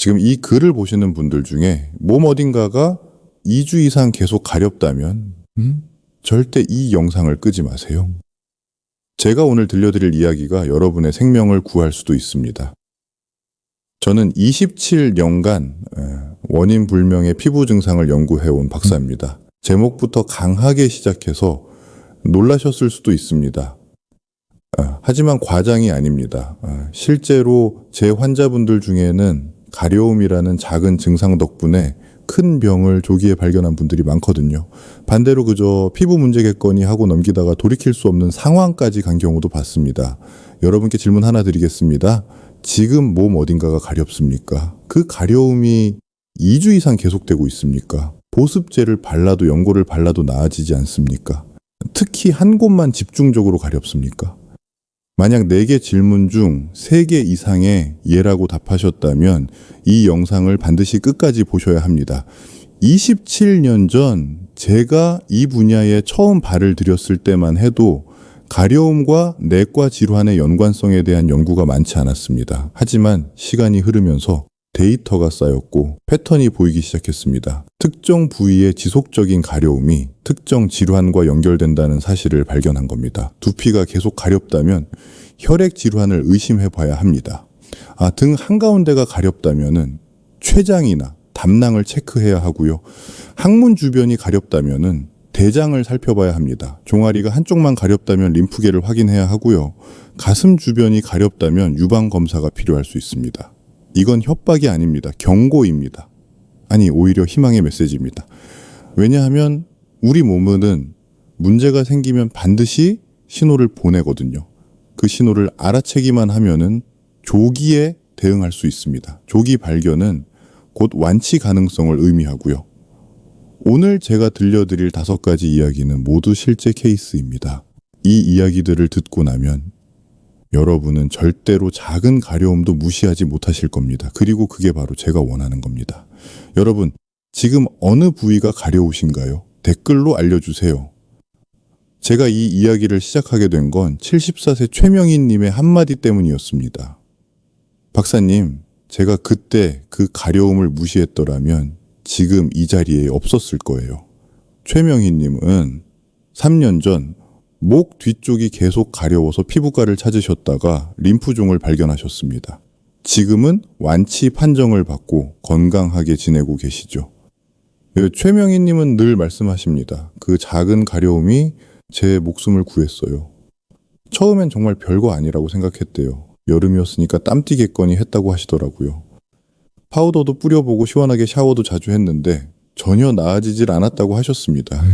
지금 이 글을 보시는 분들 중에 몸 어딘가가 2주 이상 계속 가렵다면 절대 이 영상을 끄지 마세요. 제가 오늘 들려드릴 이야기가 여러분의 생명을 구할 수도 있습니다. 저는 27년간 원인 불명의 피부 증상을 연구해온 박사입니다. 제목부터 강하게 시작해서 놀라셨을 수도 있습니다. 하지만 과장이 아닙니다. 실제로 제 환자분들 중에는 가려움이라는 작은 증상 덕분에 큰 병을 조기에 발견한 분들이 많거든요. 반대로 그저 피부 문제겠거니 하고 넘기다가 돌이킬 수 없는 상황까지 간 경우도 봤습니다. 여러분께 질문 하나 드리겠습니다. 지금 몸 어딘가가 가렵습니까? 그 가려움이 2주 이상 계속되고 있습니까? 보습제를 발라도 연고를 발라도 나아지지 않습니까? 특히 한 곳만 집중적으로 가렵습니까? 만약 4개 질문 중 3개 이상의 예라고 답하셨다면 이 영상을 반드시 끝까지 보셔야 합니다. 27년 전 제가 이 분야에 처음 발을 들였을 때만 해도 가려움과 내과 질환의 연관성에 대한 연구가 많지 않았습니다. 하지만 시간이 흐르면서 데이터가 쌓였고 패턴이 보이기 시작했습니다. 특정 부위의 지속적인 가려움이 특정 질환과 연결된다는 사실을 발견한 겁니다. 두피가 계속 가렵다면 혈액 질환을 의심해 봐야 합니다. 등 한가운데가 가렵다면 췌장이나 담낭을 체크해야 하고요. 항문 주변이 가렵다면 대장을 살펴봐야 합니다. 종아리가 한쪽만 가렵다면 림프계를 확인해야 하고요. 가슴 주변이 가렵다면 유방 검사가 필요할 수 있습니다. 이건 협박이 아닙니다. 경고입니다. 아니, 오히려 희망의 메시지입니다. 왜냐하면 우리 몸은 문제가 생기면 반드시 신호를 보내거든요. 그 신호를 알아채기만 하면은 조기에 대응할 수 있습니다. 조기 발견은 곧 완치 가능성을 의미하고요. 오늘 제가 들려드릴 5가지 이야기는 모두 실제 케이스입니다. 이 이야기들을 듣고 나면 여러분은 절대로 작은 가려움도 무시하지 못하실 겁니다. 그리고 그게 바로 제가 원하는 겁니다. 여러분, 지금 어느 부위가 가려우신가요? 댓글로 알려주세요. 제가 이 이야기를 시작하게 된 건 74세 최명희님의 한마디 때문이었습니다. 박사님, 제가 그때 그 가려움을 무시했더라면 지금 이 자리에 없었을 거예요. 최명희님은 3년 전 목 뒤쪽이 계속 가려워서 피부과를 찾으셨다가 림프종을 발견하셨습니다. 지금은 완치 판정을 받고 건강하게 지내고 계시죠. 최명희님은 늘 말씀하십니다. 그 작은 가려움이 제 목숨을 구했어요. 처음엔 정말 별거 아니라고 생각했대요. 여름이었으니까 땀 띠겠거니 했다고 하시더라고요. 파우더도 뿌려보고 시원하게 샤워도 자주 했는데 전혀 나아지질 않았다고 하셨습니다.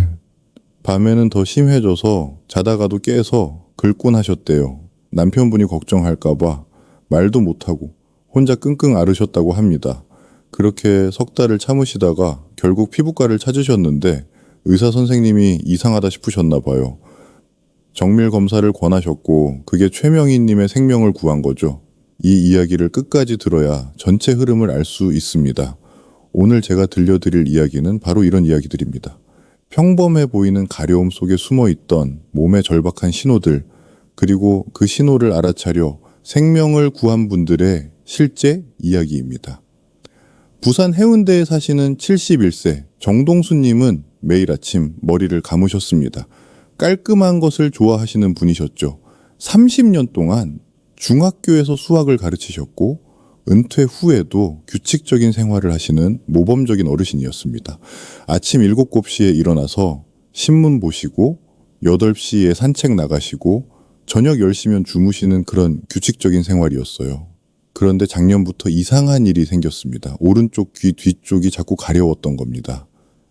밤에는 더 심해져서 자다가도 깨서 긁곤 하셨대요. 남편분이 걱정할까봐 말도 못하고 혼자 끙끙 앓으셨다고 합니다. 그렇게 석 달을 참으시다가 결국 피부과를 찾으셨는데 의사 선생님이 이상하다 싶으셨나 봐요. 정밀 검사를 권하셨고 그게 최명희님의 생명을 구한 거죠. 이 이야기를 끝까지 들어야 전체 흐름을 알 수 있습니다. 오늘 제가 들려드릴 이야기는 바로 이런 이야기들입니다. 평범해 보이는 가려움 속에 숨어있던 몸의 절박한 신호들, 그리고 그 신호를 알아차려 생명을 구한 분들의 실제 이야기입니다. 부산 해운대에 사시는 71세 정동수님은 매일 아침 머리를 감으셨습니다. 깔끔한 것을 좋아하시는 분이셨죠. 30년 동안 중학교에서 수학을 가르치셨고 은퇴 후에도 규칙적인 생활을 하시는 모범적인 어르신이었습니다. 아침 7시에 일어나서 신문 보시고 8시에 산책 나가시고 저녁 10시면 주무시는 그런 규칙적인 생활이었어요. 그런데 작년부터 이상한 일이 생겼습니다. 오른쪽 귀 뒤쪽이 자꾸 가려웠던 겁니다.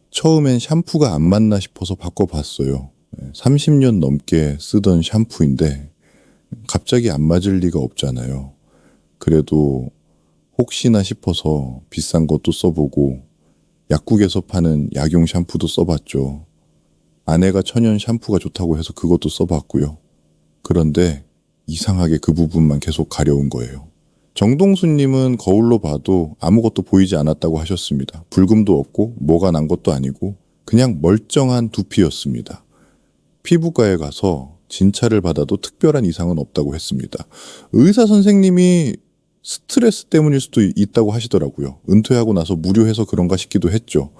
처음엔 샴푸가 안 맞나 싶어서 바꿔봤어요. 30년 넘게 쓰던 샴푸인데 갑자기 안 맞을 리가 없잖아요. 그래도 혹시나 싶어서 비싼 것도 써보고 약국에서 파는 약용 샴푸도 써봤죠. 아내가 천연 샴푸가 좋다고 해서 그것도 써봤고요. 그런데 이상하게 그 부분만 계속 가려운 거예요. 정동수님은 거울로 봐도 아무것도 보이지 않았다고 하셨습니다. 붉음도 없고 뭐가 난 것도 아니고 그냥 멀쩡한 두피였습니다. 피부과에 가서 진찰을 받아도 특별한 이상은 없다고 했습니다. 의사 선생님이 스트레스 때문일 수도 있다고 하시더라고요. 은퇴하고 나서 무료해서 그런가 싶기도 했죠.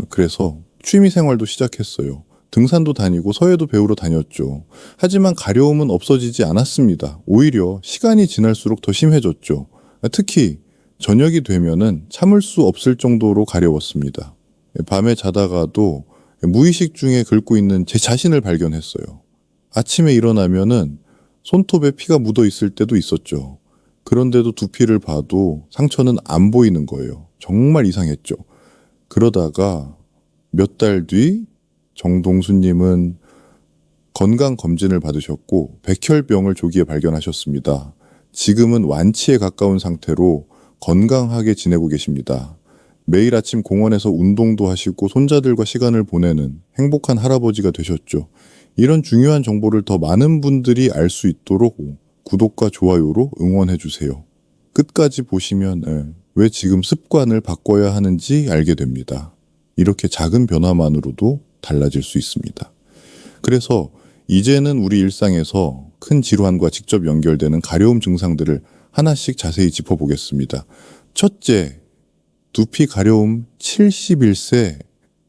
그래서 취미 생활도 시작했어요. 등산도 다니고 서예도 배우러 다녔죠. 하지만 가려움은 없어지지 않았습니다. 오히려 시간이 지날수록 더 심해졌죠. 특히 저녁이 되면은 참을 수 없을 정도로 가려웠습니다. 밤에 자다가도 무의식 중에 긁고 있는 제 자신을 발견했어요. 아침에 일어나면은 손톱에 피가 묻어 있을 때도 있었죠. 그런데도 두피를 봐도 상처는 안 보이는 거예요. 정말 이상했죠. 그러다가 몇 달 뒤 정동수님은 건강검진을 받으셨고 백혈병을 조기에 발견하셨습니다. 지금은 완치에 가까운 상태로 건강하게 지내고 계십니다. 매일 아침 공원에서 운동도 하시고 손자들과 시간을 보내는 행복한 할아버지가 되셨죠. 이런 중요한 정보를 더 많은 분들이 알 수 있도록 구독과 좋아요로 응원해 주세요. 끝까지 보시면 왜 지금 습관을 바꿔야 하는지 알게 됩니다. 이렇게 작은 변화만으로도 달라질 수 있습니다. 그래서 이제는 우리 일상에서 큰 질환과 직접 연결되는 가려움 증상들을 하나씩 자세히 짚어보겠습니다. 첫째, 두피 가려움 71세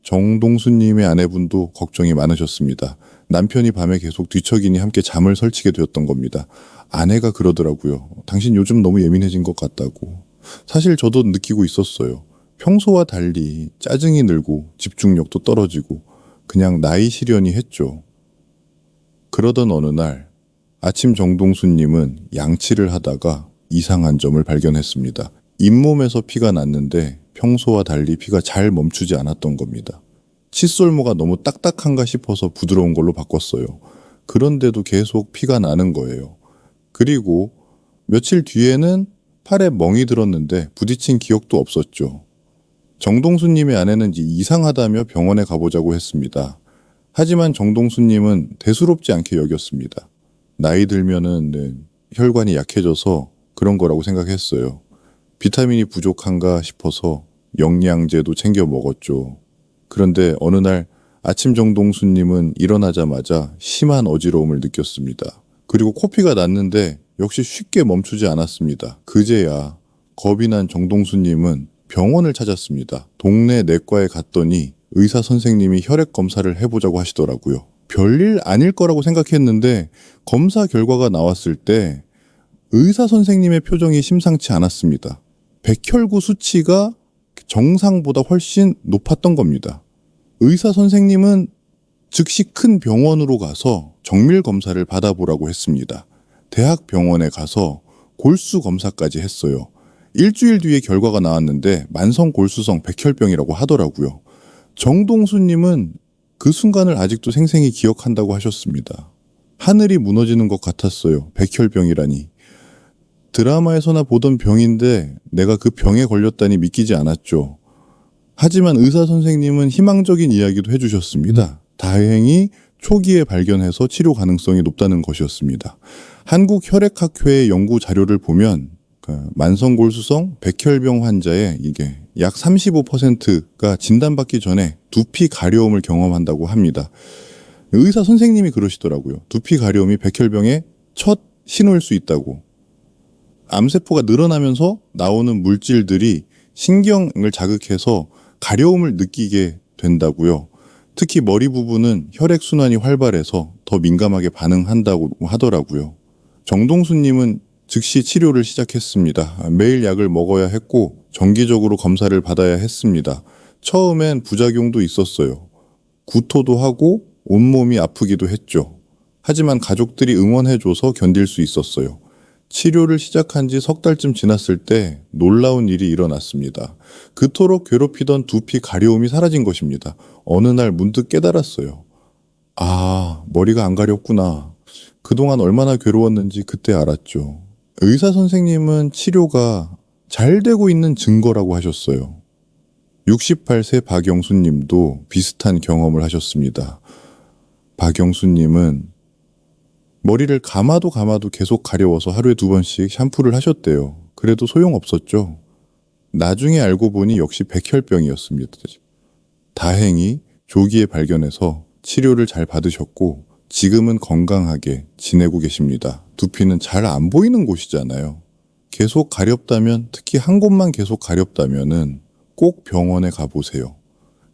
정동수님의 아내분도 걱정이 많으셨습니다. 남편이 밤에 계속 뒤척이니 함께 잠을 설치게 되었던 겁니다. 아내가 그러더라고요. 당신 요즘 너무 예민해진 것 같다고. 사실 저도 느끼고 있었어요. 평소와 달리 짜증이 늘고 집중력도 떨어지고 그냥 나이 시련이 했죠. 그러던 어느 날 아침 정동수님은 양치를 하다가 이상한 점을 발견했습니다. 잇몸에서 피가 났는데 평소와 달리 피가 잘 멈추지 않았던 겁니다. 칫솔모가 너무 딱딱한가 싶어서 부드러운 걸로 바꿨어요. 그런데도 계속 피가 나는 거예요. 그리고 며칠 뒤에는 팔에 멍이 들었는데 부딪힌 기억도 없었죠. 정동수님의 아내는 이상하다며 병원에 가보자고 했습니다. 하지만 정동수님은 대수롭지 않게 여겼습니다. 나이 들면은 혈관이 약해져서 그런 거라고 생각했어요. 비타민이 부족한가 싶어서 영양제도 챙겨 먹었죠. 그런데 어느 날 아침 정동수님은 일어나자마자 심한 어지러움을 느꼈습니다. 그리고 코피가 났는데 역시 쉽게 멈추지 않았습니다. 그제야 겁이 난 정동수님은 병원을 찾았습니다. 동네 내과에 갔더니 의사 선생님이 혈액 검사를 해보자고 하시더라고요. 별일 아닐 거라고 생각했는데 검사 결과가 나왔을 때 의사 선생님의 표정이 심상치 않았습니다. 백혈구 수치가 정상보다 훨씬 높았던 겁니다. 의사 선생님은 즉시 큰 병원으로 가서 정밀 검사를 받아보라고 했습니다. 대학 병원에 가서 골수 검사까지 했어요. 일주일 뒤에 결과가 나왔는데 만성 골수성 백혈병이라고 하더라고요. 정동수님은 그 순간을 아직도 생생히 기억한다고 하셨습니다. 하늘이 무너지는 것 같았어요. 백혈병이라니. 드라마에서나 보던 병인데 내가 그 병에 걸렸다니 믿기지 않았죠. 하지만 의사 선생님은 희망적인 이야기도 해주셨습니다. 다행히 초기에 발견해서 치료 가능성이 높다는 것이었습니다. 한국혈액학회의 연구 자료를 보면 만성골수성 백혈병 환자의 이게 약 35%가 진단받기 전에 두피 가려움을 경험한다고 합니다. 의사 선생님이 그러시더라고요. 두피 가려움이 백혈병의 첫 신호일 수 있다고. 암세포가 늘어나면서 나오는 물질들이 신경을 자극해서 가려움을 느끼게 된다고요. 특히 머리 부분은 혈액순환이 활발해서 더 민감하게 반응한다고 하더라고요. 정동수님은 즉시 치료를 시작했습니다. 매일 약을 먹어야 했고 정기적으로 검사를 받아야 했습니다. 처음엔 부작용도 있었어요. 구토도 하고 온몸이 아프기도 했죠. 하지만 가족들이 응원해줘서 견딜 수 있었어요. 치료를 시작한 지 석 달쯤 지났을 때 놀라운 일이 일어났습니다. 그토록 괴롭히던 두피 가려움이 사라진 것입니다. 어느 날 문득 깨달았어요. 아, 머리가 안 가렵구나. 그동안 얼마나 괴로웠는지 그때 알았죠. 의사 선생님은 치료가 잘 되고 있는 증거라고 하셨어요. 68세 박영수 님도 비슷한 경험을 하셨습니다. 박영수 님은 머리를 감아도 계속 가려워서 하루에 2번씩 샴푸를 하셨대요. 그래도 소용없었죠. 나중에 알고 보니 역시 백혈병이었습니다. 다행히 조기에 발견해서 치료를 잘 받으셨고 지금은 건강하게 지내고 계십니다. 두피는 잘 안 보이는 곳이잖아요. 계속 가렵다면, 특히 한 곳만 계속 가렵다면은 꼭 병원에 가보세요.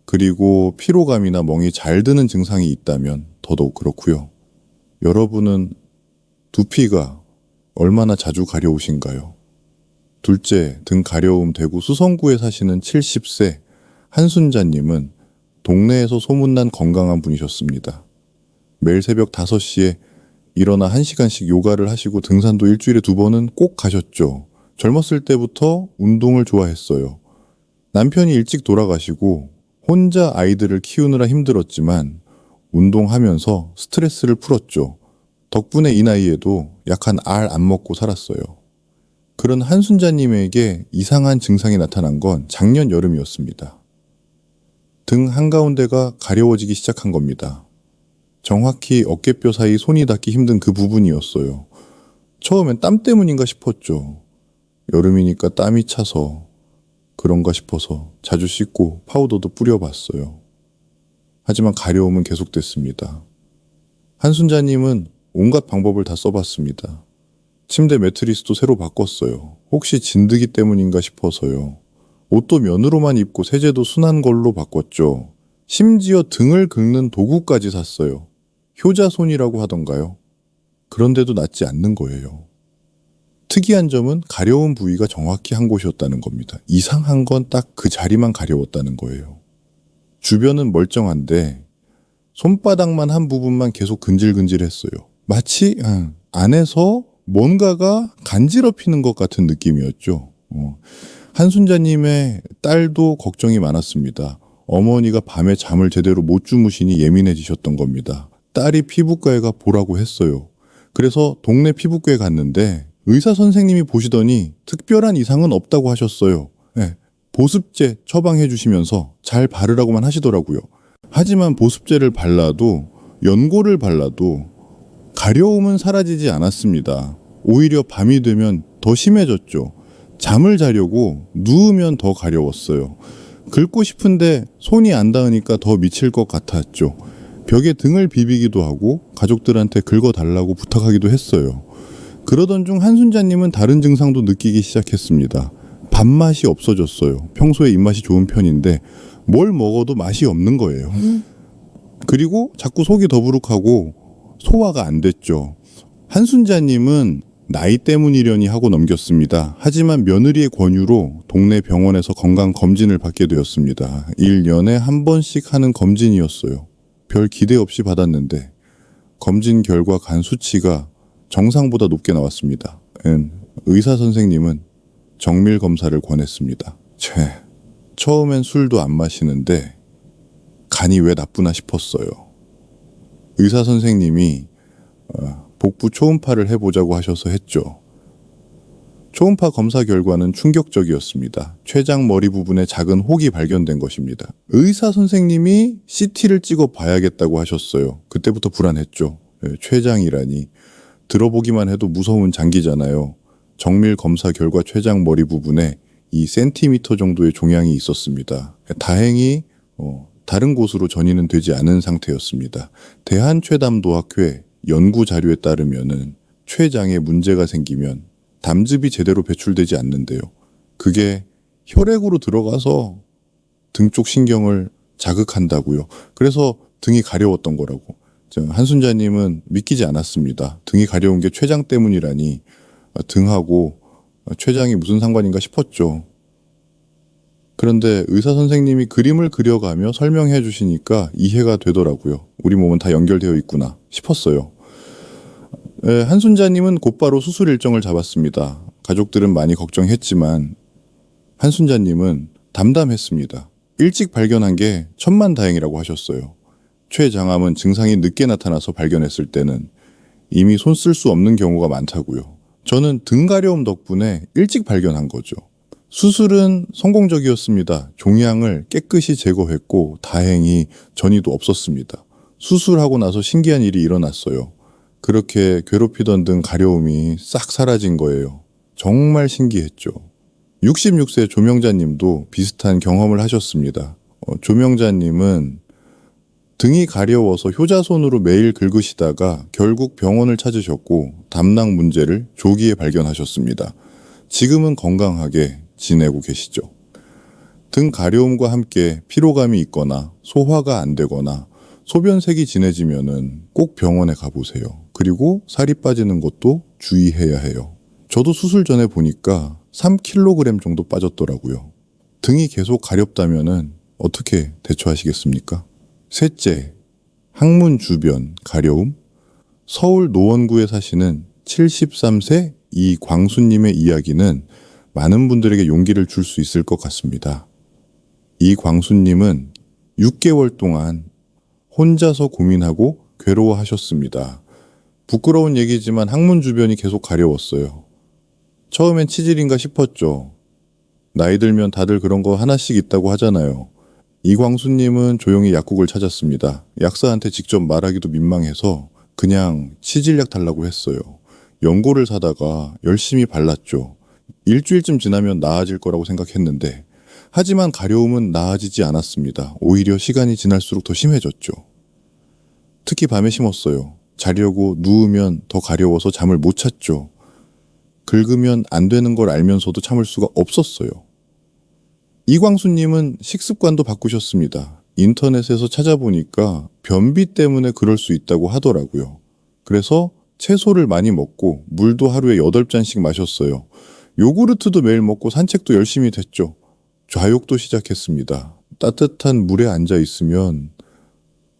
그리고 피로감이나 멍이 잘 드는 증상이 있다면 더더욱 그렇고요. 여러분은 두피가 얼마나 자주 가려우신가요? 둘째, 등 가려움 대구 수성구에 사시는 70세 한순자님은 동네에서 소문난 건강한 분이셨습니다. 매일 새벽 5시에 일어나 1시간씩 요가를 하시고 등산도 일주일에 2번은 꼭 가셨죠. 젊었을 때부터 운동을 좋아했어요. 남편이 일찍 돌아가시고 혼자 아이들을 키우느라 힘들었지만 운동하면서 스트레스를 풀었죠. 덕분에 이 나이에도 약 한 알 안 먹고 살았어요. 그런 한순자님에게 이상한 증상이 나타난 건 작년 여름이었습니다. 등 한가운데가 가려워지기 시작한 겁니다. 정확히 어깨뼈 사이 손이 닿기 힘든 그 부분이었어요. 처음엔 땀 때문인가 싶었죠. 여름이니까 땀이 차서 그런가 싶어서 자주 씻고 파우더도 뿌려봤어요. 하지만 가려움은 계속됐습니다. 한순자님은 온갖 방법을 다 써봤습니다. 침대 매트리스도 새로 바꿨어요. 혹시 진드기 때문인가 싶어서요. 옷도 면으로만 입고 세제도 순한 걸로 바꿨죠. 심지어 등을 긁는 도구까지 샀어요. 효자손이라고 하던가요. 그런데도 낫지 않는 거예요. 특이한 점은 가려운 부위가 정확히 한 곳이었다는 겁니다. 이상한 건 딱 그 자리만 가려웠다는 거예요. 주변은 멀쩡한데 손바닥만 한 부분만 계속 근질근질했어요. 마치 안에서 뭔가가 간지럽히는 것 같은 느낌이었죠. 한순자님의 딸도 걱정이 많았습니다. 어머니가 밤에 잠을 제대로 못 주무시니 예민해지셨던 겁니다. 딸이 피부과에 가 보라고 했어요. 그래서 동네 피부과에 갔는데 의사 선생님이 보시더니 특별한 이상은 없다고 하셨어요. 네, 보습제 처방해 주시면서 잘 바르라고만 하시더라고요. 하지만 보습제를 발라도 연고를 발라도 가려움은 사라지지 않았습니다. 오히려 밤이 되면 더 심해졌죠. 잠을 자려고 누우면 더 가려웠어요. 긁고 싶은데 손이 안 닿으니까 더 미칠 것 같았죠. 벽에 등을 비비기도 하고 가족들한테 긁어달라고 부탁하기도 했어요. 그러던 중 한순자님은 다른 증상도 느끼기 시작했습니다. 밥맛이 없어졌어요. 평소에 입맛이 좋은 편인데 뭘 먹어도 맛이 없는 거예요. 그리고 자꾸 속이 더부룩하고 소화가 안 됐죠. 한순자님은 나이 때문이려니 하고 넘겼습니다. 하지만 며느리의 권유로 동네 병원에서 건강검진을 받게 되었습니다. 1년에 한 번씩 하는 검진이었어요. 별 기대 없이 받았는데 검진 결과 간 수치가 정상보다 높게 나왔습니다. 의사 선생님은 정밀 검사를 권했습니다. 처음엔 술도 안 마시는데 간이 왜 나쁘나 싶었어요. 의사 선생님이 복부 초음파를 해보자고 하셔서 했죠. 초음파 검사 결과는 충격적이었습니다. 췌장 머리 부분에 작은 혹이 발견된 것입니다. 의사 선생님이 CT를 찍어 봐야겠다고 하셨어요. 그때부터 불안했죠. 췌장이라니. 들어보기만 해도 무서운 장기잖아요. 정밀 검사 결과 췌장 머리 부분에 2cm 정도의 종양이 있었습니다. 다행히 다른 곳으로 전이는 되지 않은 상태였습니다. 대한췌담도학회 연구 자료에 따르면은 췌장에 문제가 생기면 담즙이 제대로 배출되지 않는데요. 그게 혈액으로 들어가서 등 쪽 신경을 자극한다고요. 그래서 등이 가려웠던 거라고. 한순자님은 믿기지 않았습니다. 등이 가려운 게 췌장 때문이라니 등하고 췌장이 무슨 상관인가 싶었죠. 그런데 의사 선생님이 그림을 그려가며 설명해 주시니까 이해가 되더라고요. 우리 몸은 다 연결되어 있구나 싶었어요. 한순자님은 곧바로 수술 일정을 잡았습니다. 가족들은 많이 걱정했지만 한순자님은 담담했습니다. 일찍 발견한 게 천만다행이라고 하셨어요. 췌장암은 증상이 늦게 나타나서 발견했을 때는 이미 손 쓸 수 없는 경우가 많다고요. 저는 등 가려움 덕분에 일찍 발견한 거죠. 수술은 성공적이었습니다. 종양을 깨끗이 제거했고 다행히 전이도 없었습니다. 수술하고 나서 신기한 일이 일어났어요. 그렇게 괴롭히던 등 가려움이 싹 사라진 거예요. 정말 신기했죠. 66세 조명자님도 비슷한 경험을 하셨습니다. 조명자님은 등이 가려워서 효자손으로 매일 긁으시다가 결국 병원을 찾으셨고 담낭 문제를 조기에 발견하셨습니다. 지금은 건강하게 지내고 계시죠. 등 가려움과 함께 피로감이 있거나 소화가 안 되거나 소변색이 진해지면은 꼭 병원에 가보세요. 그리고 살이 빠지는 것도 주의해야 해요. 저도 수술 전에 보니까 3kg 정도 빠졌더라고요. 등이 계속 가렵다면은 어떻게 대처하시겠습니까? 셋째, 항문 주변 가려움. 서울 노원구에 사시는 73세 이광수님의 이야기는 많은 분들에게 용기를 줄 수 있을 것 같습니다. 이광수님은 6개월 동안 혼자서 고민하고 괴로워하셨습니다. 부끄러운 얘기지만 항문 주변이 계속 가려웠어요. 처음엔 치질인가 싶었죠. 나이 들면 다들 그런 거 하나씩 있다고 하잖아요. 이광수님은 조용히 약국을 찾았습니다. 약사한테 직접 말하기도 민망해서 그냥 치질약 달라고 했어요. 연고를 사다가 열심히 발랐죠. 일주일쯤 지나면 나아질 거라고 생각했는데 하지만 가려움은 나아지지 않았습니다. 오히려 시간이 지날수록 더 심해졌죠. 특히 밤에 심었어요. 자려고 누우면 더 가려워서 잠을 못 잤죠. 긁으면 안 되는 걸 알면서도 참을 수가 없었어요. 이광수님은 식습관도 바꾸셨습니다. 인터넷에서 찾아보니까 변비 때문에 그럴 수 있다고 하더라고요. 그래서 채소를 많이 먹고 물도 하루에 8잔씩 마셨어요. 요구르트도 매일 먹고 산책도 열심히 됐죠. 좌욕도 시작했습니다. 따뜻한 물에 앉아 있으면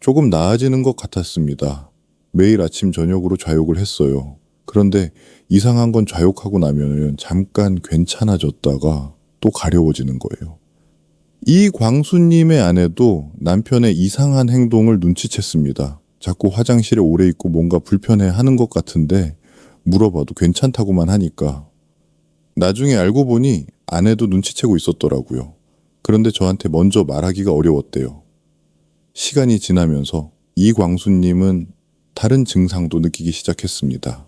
조금 나아지는 것 같았습니다. 매일 아침 저녁으로 좌욕을 했어요. 그런데 이상한 건 좌욕하고 나면 잠깐 괜찮아졌다가 또 가려워지는 거예요. 이광수님의 아내도 남편의 이상한 행동을 눈치챘습니다. 자꾸 화장실에 오래 있고 뭔가 불편해하는 것 같은데 물어봐도 괜찮다고만 하니까. 나중에 알고 보니 아내도 눈치채고 있었더라고요. 그런데 저한테 먼저 말하기가 어려웠대요. 시간이 지나면서 이광수님은 다른 증상도 느끼기 시작했습니다.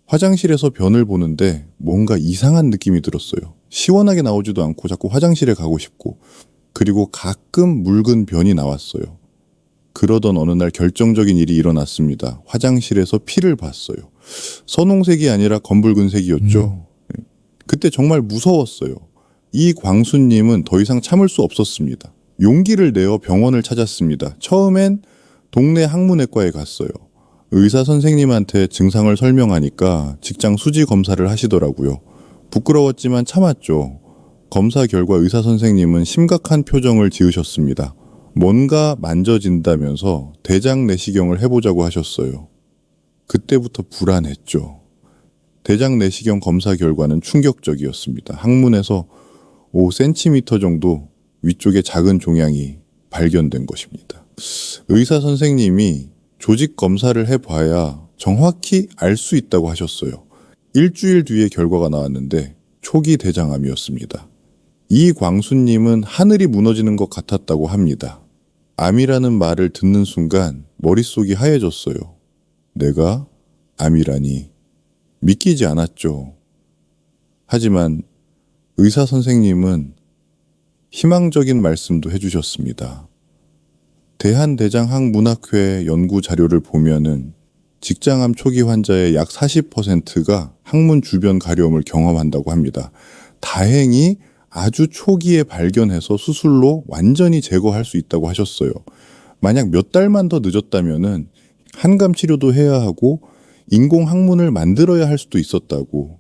화장실에서 변을 보는데 뭔가 이상한 느낌이 들었어요. 시원하게 나오지도 않고 자꾸 화장실에 가고 싶고, 그리고 가끔 붉은 변이 나왔어요. 그러던 어느 날 결정적인 일이 일어났습니다. 화장실에서 피를 봤어요. 선홍색이 아니라 검붉은색이었죠. 그때 정말 무서웠어요. 이광수님은 더 이상 참을 수 없었습니다. 용기를 내어 병원을 찾았습니다. 처음엔 동네 항문외과에 갔어요. 의사 선생님한테 증상을 설명하니까 직장 수지 검사를 하시더라고요. 부끄러웠지만 참았죠. 검사 결과 의사 선생님은 심각한 표정을 지으셨습니다. 뭔가 만져진다면서 대장 내시경을 해보자고 하셨어요. 그때부터 불안했죠. 대장 내시경 검사 결과는 충격적이었습니다. 항문에서 5cm 정도 위쪽에 작은 종양이 발견된 것입니다. 의사 선생님이 조직 검사를 해봐야 정확히 알 수 있다고 하셨어요. 일주일 뒤에 결과가 나왔는데 초기 대장암이었습니다. 이광수님은 하늘이 무너지는 것 같았다고 합니다. 암이라는 말을 듣는 순간 머릿속이 하얘졌어요. 내가 암이라니 믿기지 않았죠. 하지만 의사 선생님은 희망적인 말씀도 해주셨습니다. 대한대장학문학회 연구 자료를 보면은 직장암 초기 환자의 약 40%가 항문 주변 가려움을 경험한다고 합니다. 다행히 아주 초기에 발견해서 수술로 완전히 제거할 수 있다고 하셨어요. 만약 몇 달만 더 늦었다면은 한감 치료도 해야 하고 인공 항문을 만들어야 할 수도 있었다고.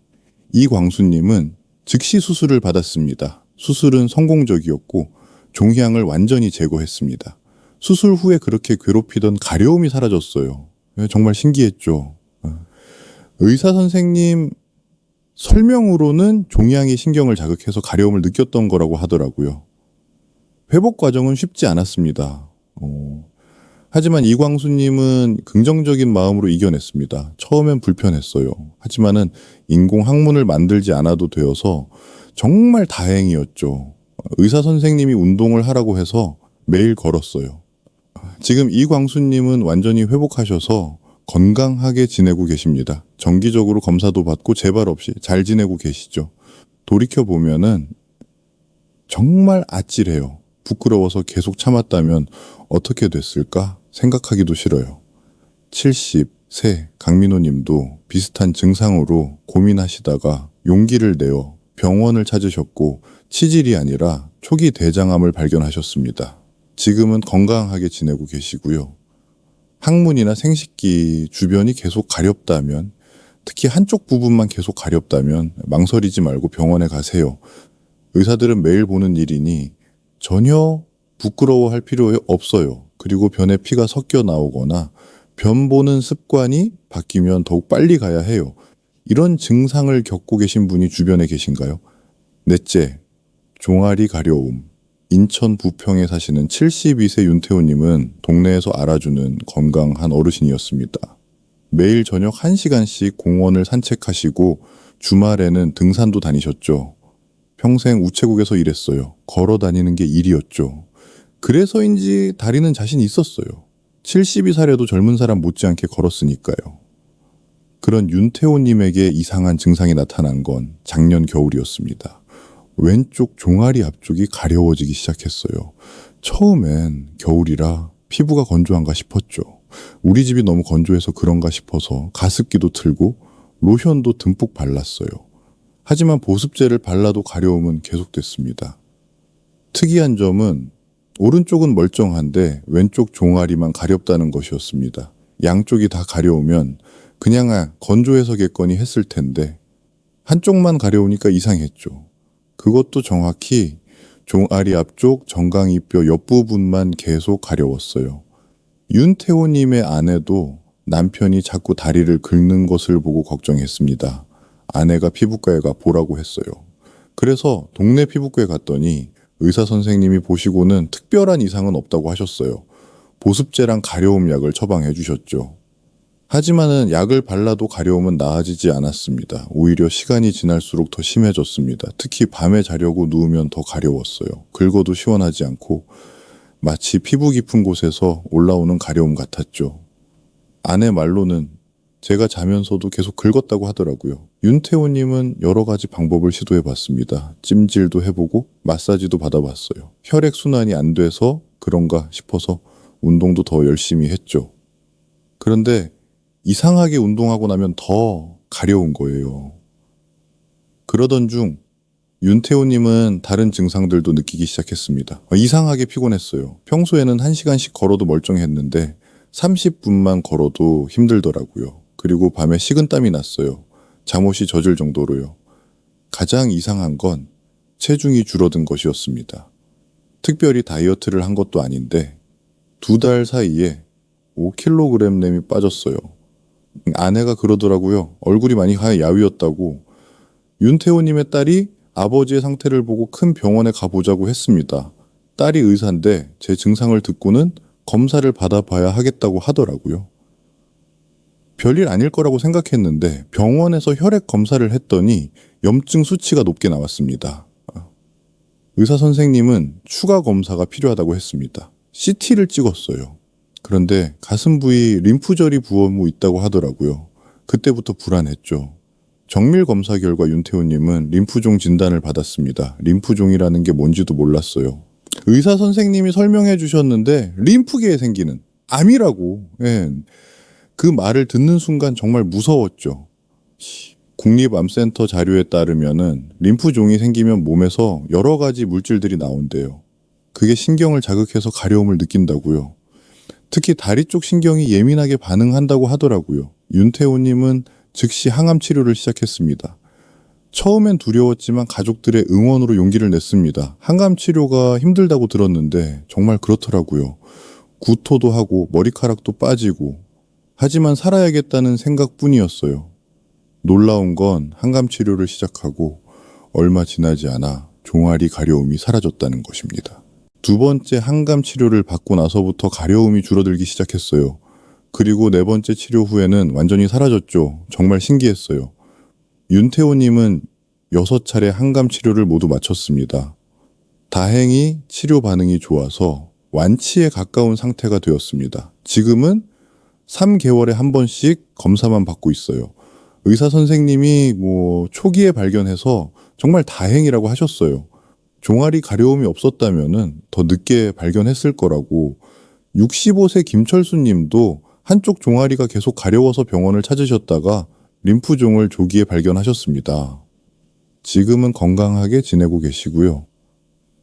이광수님은 즉시 수술을 받았습니다. 수술은 성공적이었고 종양을 완전히 제거했습니다. 수술 후에 그렇게 괴롭히던 가려움이 사라졌어요. 정말 신기했죠. 의사 선생님 설명으로는 종양이 신경을 자극해서 가려움을 느꼈던 거라고 하더라고요. 회복 과정은 쉽지 않았습니다. 하지만 이광수님은 긍정적인 마음으로 이겨냈습니다. 처음엔 불편했어요. 하지만은 인공 항문을 만들지 않아도 되어서 정말 다행이었죠. 의사 선생님이 운동을 하라고 해서 매일 걸었어요. 지금 이광수님은 완전히 회복하셔서 건강하게 지내고 계십니다. 정기적으로 검사도 받고 재발 없이 잘 지내고 계시죠. 돌이켜보면은 정말 아찔해요. 부끄러워서 계속 참았다면 어떻게 됐을까 생각하기도 싫어요. 70세 강민호 님도 비슷한 증상으로 고민하시다가 용기를 내어 병원을 찾으셨고 치질이 아니라 초기 대장암을 발견하셨습니다. 지금은 건강하게 지내고 계시고요. 항문이나 생식기 주변이 계속 가렵다면, 특히 한쪽 부분만 계속 가렵다면 망설이지 말고 병원에 가세요. 의사들은 매일 보는 일이니 전혀 부끄러워할 필요 없어요. 그리고 변에 피가 섞여 나오거나 변 보는 습관이 바뀌면 더욱 빨리 가야 해요. 이런 증상을 겪고 계신 분이 주변에 계신가요? 넷째, 종아리 가려움. 인천 부평에 사시는 72세 윤태호님은 동네에서 알아주는 건강한 어르신이었습니다. 매일 저녁 1시간씩 공원을 산책하시고 주말에는 등산도 다니셨죠. 평생 우체국에서 일했어요. 걸어 다니는 게 일이었죠. 그래서인지 다리는 자신 있었어요. 72살에도 젊은 사람 못지않게 걸었으니까요. 그런 윤태호님에게 이상한 증상이 나타난 건 작년 겨울이었습니다. 왼쪽 종아리 앞쪽이 가려워지기 시작했어요. 처음엔 겨울이라 피부가 건조한가 싶었죠. 우리 집이 너무 건조해서 그런가 싶어서 가습기도 틀고 로션도 듬뿍 발랐어요. 하지만 보습제를 발라도 가려움은 계속됐습니다. 특이한 점은 오른쪽은 멀쩡한데 왼쪽 종아리만 가렵다는 것이었습니다. 양쪽이 다 가려우면 그냥 건조해서겠거니 했을 텐데 한쪽만 가려우니까 이상했죠. 그것도 정확히 종아리 앞쪽 정강이뼈 옆부분만 계속 가려웠어요. 윤태호님의 아내도 남편이 자꾸 다리를 긁는 것을 보고 걱정했습니다. 아내가 피부과에 가 보라고 했어요. 그래서 동네 피부과에 갔더니 의사 선생님이 보시고는 특별한 이상은 없다고 하셨어요. 보습제랑 가려움 약을 처방해 주셨죠. 하지만은 약을 발라도 가려움은 나아지지 않았습니다. 오히려 시간이 지날수록 더 심해졌습니다. 특히 밤에 자려고 누우면 더 가려웠어요. 긁어도 시원하지 않고 마치 피부 깊은 곳에서 올라오는 가려움 같았죠. 아내 말로는 제가 자면서도 계속 긁었다고 하더라고요. 윤태호님은 여러 가지 방법을 시도해봤습니다. 찜질도 해보고 마사지도 받아봤어요. 혈액순환이 안 돼서 그런가 싶어서 운동도 더 열심히 했죠. 그런데 이상하게 운동하고 나면 더 가려운 거예요. 그러던 중 윤태호님은 다른 증상들도 느끼기 시작했습니다. 이상하게 피곤했어요. 평소에는 1시간씩 걸어도 멀쩡했는데 30분만 걸어도 힘들더라고요. 그리고 밤에 식은땀이 났어요. 잠옷이 젖을 정도로요. 가장 이상한 건 체중이 줄어든 것이었습니다. 특별히 다이어트를 한 것도 아닌데 2달 사이에 5kg램이 빠졌어요. 아내가 그러더라고요. 얼굴이 많이 야위었다고. 윤태호님의 딸이 아버지의 상태를 보고 큰 병원에 가보자고 했습니다. 딸이 의사인데 제 증상을 듣고는 검사를 받아봐야 하겠다고 하더라고요. 별일 아닐 거라고 생각했는데 병원에서 혈액 검사를 했더니 염증 수치가 높게 나왔습니다. 의사 선생님은 추가 검사가 필요하다고 했습니다. CT를 찍었어요. 그런데 가슴 부위 림프절이 부어무 있다고 하더라고요. 그때부터 불안했죠. 정밀 검사 결과 윤태호님은 림프종 진단을 받았습니다. 림프종이라는 게 뭔지도 몰랐어요. 의사 선생님이 설명해 주셨는데 림프계에 생기는 암이라고. 예. 그 말을 듣는 순간 정말 무서웠죠. 국립암센터 자료에 따르면은 림프종이 생기면 몸에서 여러 가지 물질들이 나온대요. 그게 신경을 자극해서 가려움을 느낀다고요. 특히 다리 쪽 신경이 예민하게 반응한다고 하더라고요. 윤태호님은 즉시 항암 치료를 시작했습니다. 처음엔 두려웠지만 가족들의 응원으로 용기를 냈습니다. 항암 치료가 힘들다고 들었는데 정말 그렇더라고요. 구토도 하고 머리카락도 빠지고 하지만 살아야겠다는 생각뿐이었어요. 놀라운 건 항암 치료를 시작하고 얼마 지나지 않아 종아리 가려움이 사라졌다는 것입니다. 2번째 항암 치료를 받고 나서부터 가려움이 줄어들기 시작했어요. 그리고 4번째 치료 후에는 완전히 사라졌죠. 정말 신기했어요. 윤태호님은 6차례 항암 치료를 모두 마쳤습니다. 다행히 치료 반응이 좋아서 완치에 가까운 상태가 되었습니다. 지금은 3개월에 한 번씩 검사만 받고 있어요. 의사 선생님이 초기에 발견해서 정말 다행이라고 하셨어요. 종아리 가려움이 없었다면은 더 늦게 발견했을 거라고. 65세 김철수 님도 한쪽 종아리가 계속 가려워서 병원을 찾으셨다가 림프종을 조기에 발견하셨습니다. 지금은 건강하게 지내고 계시고요.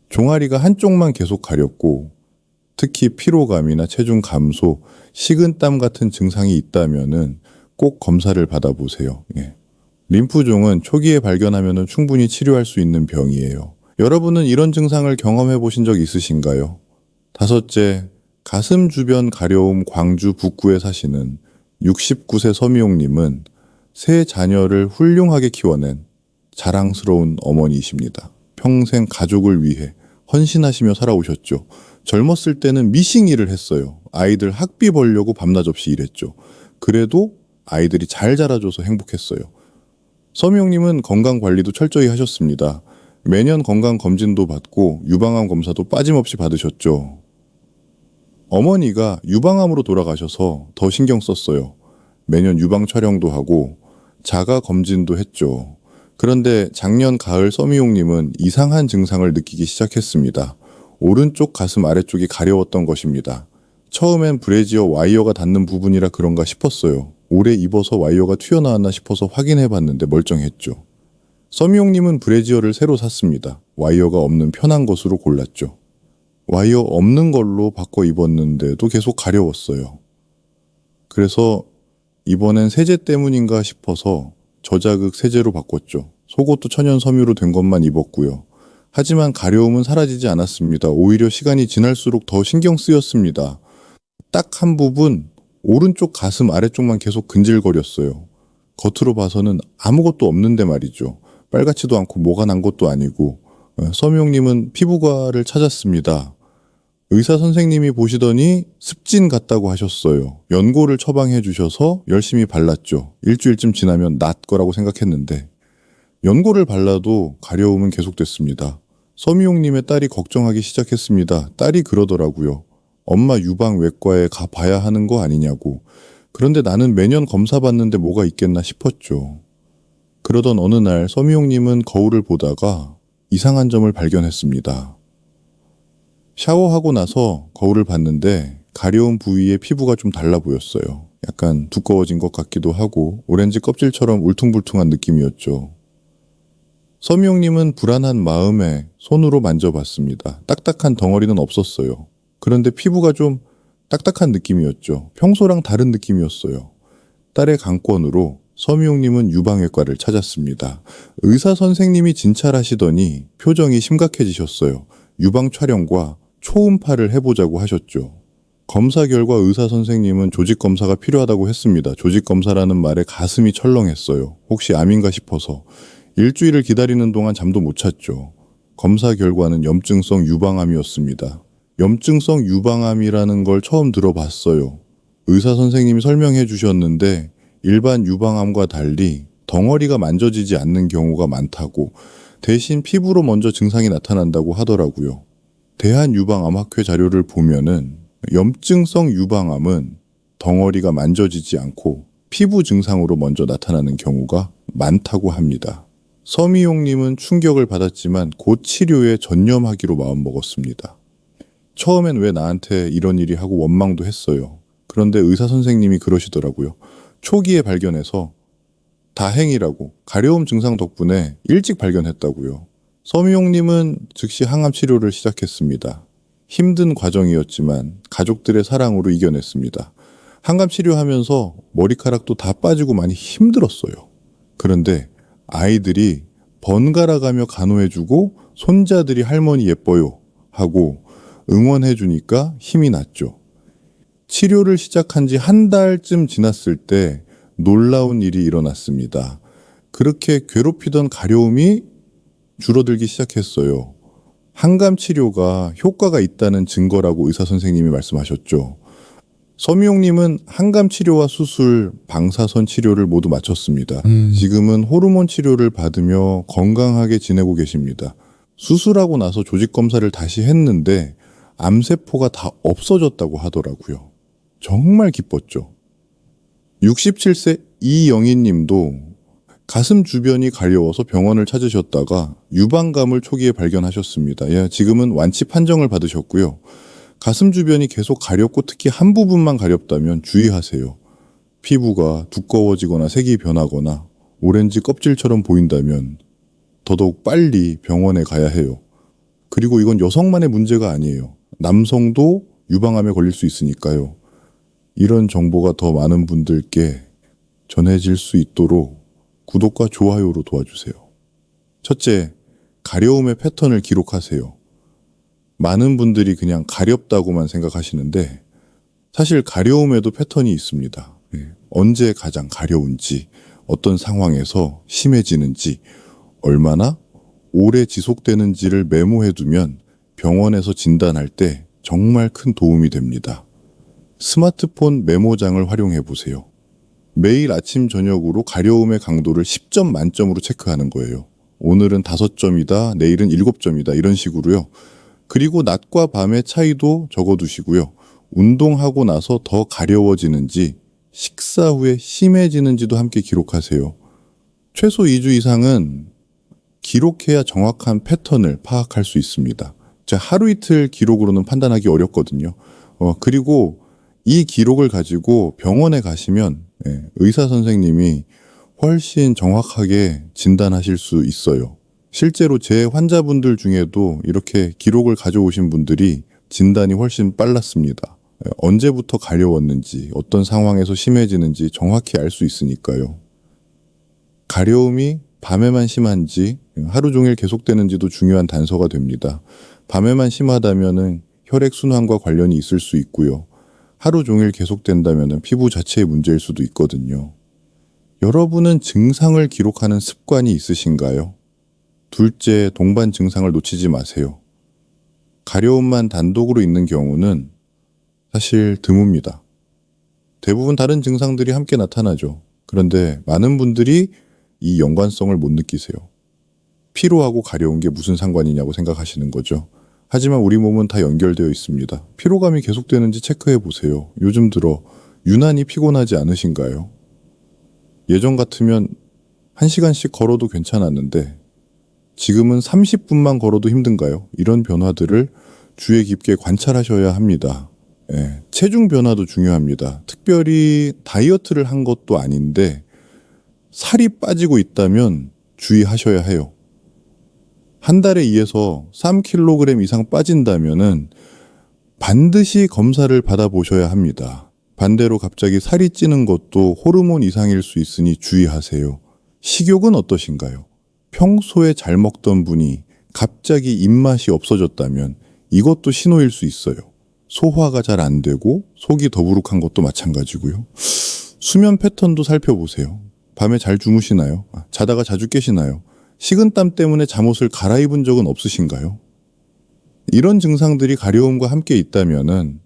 종아리가 한쪽만 계속 가렵고 특히 피로감이나 체중 감소, 식은땀 같은 증상이 있다면은 꼭 검사를 받아보세요. 예. 림프종은 초기에 발견하면 충분히 치료할 수 있는 병이에요. 여러분은 이런 증상을 경험해 보신 적 있으신가요? 다섯째, 가슴 주변 가려움 광주 북구에 사시는 69세 서미용님은 세 자녀를 훌륭하게 키워낸 자랑스러운 어머니이십니다. 평생 가족을 위해 헌신하시며 살아오셨죠. 젊었을 때는 미싱 일을 했어요. 아이들 학비 벌려고 밤낮 없이 일했죠. 그래도 아이들이 잘 자라줘서 행복했어요. 서미용님은 건강관리도 철저히 하셨습니다. 매년 건강검진도 받고 유방암 검사도 빠짐없이 받으셨죠. 어머니가 유방암으로 돌아가셔서 더 신경 썼어요. 매년 유방 촬영도 하고 자가 검진도 했죠. 그런데 작년 가을 서미용님은 이상한 증상을 느끼기 시작했습니다. 오른쪽 가슴 아래쪽이 가려웠던 것입니다. 처음엔 브래지어 와이어가 닿는 부분이라 그런가 싶었어요. 오래 입어서 와이어가 튀어나왔나 싶어서 확인해봤는데 멀쩡했죠. 서미용님은 브래지어를 새로 샀습니다. 와이어가 없는 편한 것으로 골랐죠. 와이어 없는 걸로 바꿔 입었는데도 계속 가려웠어요. 그래서 이번엔 세제 때문인가 싶어서 저자극 세제로 바꿨죠. 속옷도 천연 섬유로 된 것만 입었고요. 하지만 가려움은 사라지지 않았습니다. 오히려 시간이 지날수록 더 신경 쓰였습니다. 딱 한 부분 오른쪽 가슴 아래쪽만 계속 근질거렸어요. 겉으로 봐서는 아무것도 없는데 말이죠. 빨갛지도 않고 뭐가 난 것도 아니고. 서미용님은 피부과를 찾았습니다. 의사 선생님이 보시더니 습진 같다고 하셨어요. 연고를 처방해 주셔서 열심히 발랐죠. 일주일쯤 지나면 낫 거라고 생각했는데 연고를 발라도 가려움은 계속됐습니다. 서미용님의 딸이 걱정하기 시작했습니다. 딸이 그러더라고요. 엄마 유방 외과에 가봐야 하는 거 아니냐고. 그런데 나는 매년 검사 받는데 뭐가 있겠나 싶었죠. 그러던 어느 날 서미용님은 거울을 보다가 이상한 점을 발견했습니다. 샤워하고 나서 거울을 봤는데 가려운 부위에 피부가 좀 달라 보였어요. 약간 두꺼워진 것 같기도 하고 오렌지 껍질처럼 울퉁불퉁한 느낌이었죠. 서미용님은 불안한 마음에 손으로 만져봤습니다. 딱딱한 덩어리는 없었어요. 그런데 피부가 좀 딱딱한 느낌이었죠. 평소랑 다른 느낌이었어요. 딸의 강권으로 서미용님은 유방외과를 찾았습니다. 의사 선생님이 진찰하시더니 표정이 심각해지셨어요. 유방 촬영과 초음파를 해보자고 하셨죠. 검사 결과 의사 선생님은 조직검사가 필요하다고 했습니다. 조직검사라는 말에 가슴이 철렁했어요. 혹시 암인가 싶어서. 일주일을 기다리는 동안 잠도 못 잤죠. 검사 결과는 염증성 유방암이었습니다. 염증성 유방암이라는 걸 처음 들어봤어요. 의사 선생님이 설명해 주셨는데 일반 유방암과 달리 덩어리가 만져지지 않는 경우가 많다고, 대신 피부로 먼저 증상이 나타난다고 하더라고요. 대한유방암학회 자료를 보면은 염증성 유방암은 덩어리가 만져지지 않고 피부 증상으로 먼저 나타나는 경우가 많다고 합니다. 서미용님은 충격을 받았지만 곧 치료에 전념하기로 마음먹었습니다. 처음엔 왜 나한테 이런 일이 하고 원망도 했어요. 그런데 의사 선생님이 그러시더라고요. 초기에 발견해서 다행이라고, 가려움 증상 덕분에 일찍 발견했다고요. 서미용님은 즉시 항암 치료를 시작했습니다. 힘든 과정이었지만 가족들의 사랑으로 이겨냈습니다. 항암 치료하면서 머리카락도 다 빠지고 많이 힘들었어요. 그런데 아이들이 번갈아가며 간호해주고 손자들이 할머니 예뻐요 하고 응원해주니까 힘이 났죠. 치료를 시작한 지 한 달쯤 지났을 때 놀라운 일이 일어났습니다. 그렇게 괴롭히던 가려움이 줄어들기 시작했어요. 항암 치료가 효과가 있다는 증거라고 의사 선생님이 말씀하셨죠. 서미용님은 항암 치료와 수술, 방사선 치료를 모두 마쳤습니다. 지금은 호르몬 치료를 받으며 건강하게 지내고 계십니다. 수술하고 나서 조직 검사를 다시 했는데 암세포가 다 없어졌다고 하더라고요. 정말 기뻤죠. 67세 이영희 님도 가슴 주변이 가려워서 병원을 찾으셨다가 유방감을 초기에 발견하셨습니다. 지금은 완치 판정을 받으셨고요. 가슴 주변이 계속 가렵고 특히 한 부분만 가렵다면 주의하세요. 피부가 두꺼워지거나 색이 변하거나 오렌지 껍질처럼 보인다면 더더욱 빨리 병원에 가야 해요. 그리고 이건 여성만의 문제가 아니에요. 남성도 유방암에 걸릴 수 있으니까요. 이런 정보가 더 많은 분들께 전해질 수 있도록 구독과 좋아요로 도와주세요. 첫째, 가려움의 패턴을 기록하세요. 많은 분들이 그냥 가렵다고만 생각하시는데 사실 가려움에도 패턴이 있습니다. 언제 가장 가려운지, 어떤 상황에서 심해지는지, 얼마나 오래 지속되는지를 메모해두면 병원에서 진단할 때 정말 큰 도움이 됩니다. 스마트폰 메모장을 활용해 보세요. 매일 아침 저녁으로 가려움의 강도를 10점 만점으로 체크하는 거예요. 오늘은 5점이다, 내일은 7점이다 이런 식으로요. 그리고 낮과 밤의 차이도 적어두시고요. 운동하고 나서 더 가려워지는지, 식사 후에 심해지는지도 함께 기록하세요. 최소 2주 이상은 기록해야 정확한 패턴을 파악할 수 있습니다. 하루 이틀 기록으로는 판단하기 어렵거든요. 그리고 이 기록을 가지고 병원에 가시면 의사 선생님이 훨씬 정확하게 진단하실 수 있어요. 실제로 제 환자분들 중에도 이렇게 기록을 가져오신 분들이 진단이 훨씬 빨랐습니다. 언제부터 가려웠는지, 어떤 상황에서 심해지는지 정확히 알 수 있으니까요. 가려움이 밤에만 심한지, 하루 종일 계속되는지도 중요한 단서가 됩니다. 밤에만 심하다면 혈액순환과 관련이 있을 수 있고요. 하루 종일 계속된다면 피부 자체의 문제일 수도 있거든요. 여러분은 증상을 기록하는 습관이 있으신가요? 둘째, 동반 증상을 놓치지 마세요. 가려움만 단독으로 있는 경우는 사실 드뭅니다. 대부분 다른 증상들이 함께 나타나죠. 그런데 많은 분들이 이 연관성을 못 느끼세요. 피로하고 가려운 게 무슨 상관이냐고 생각하시는 거죠. 하지만 우리 몸은 다 연결되어 있습니다. 피로감이 계속되는지 체크해 보세요. 요즘 들어 유난히 피곤하지 않으신가요? 예전 같으면 1시간씩 걸어도 괜찮았는데 지금은 30분만 걸어도 힘든가요? 이런 변화들을 주의 깊게 관찰하셔야 합니다. 체중 변화도 중요합니다. 특별히 다이어트를 한 것도 아닌데 살이 빠지고 있다면 주의하셔야 해요. 한 달에 2에서 3kg 이상 빠진다면은 반드시 검사를 받아보셔야 합니다. 반대로 갑자기 살이 찌는 것도 호르몬 이상일 수 있으니 주의하세요. 식욕은 어떠신가요? 평소에 잘 먹던 분이 갑자기 입맛이 없어졌다면 이것도 신호일 수 있어요. 소화가 잘 안 되고 속이 더부룩한 것도 마찬가지고요. 수면 패턴도 살펴보세요. 밤에 잘 주무시나요? 자다가 자주 깨시나요? 식은땀 때문에 잠옷을 갈아입은 적은 없으신가요? 이런 증상들이 가려움과 함께 있다면은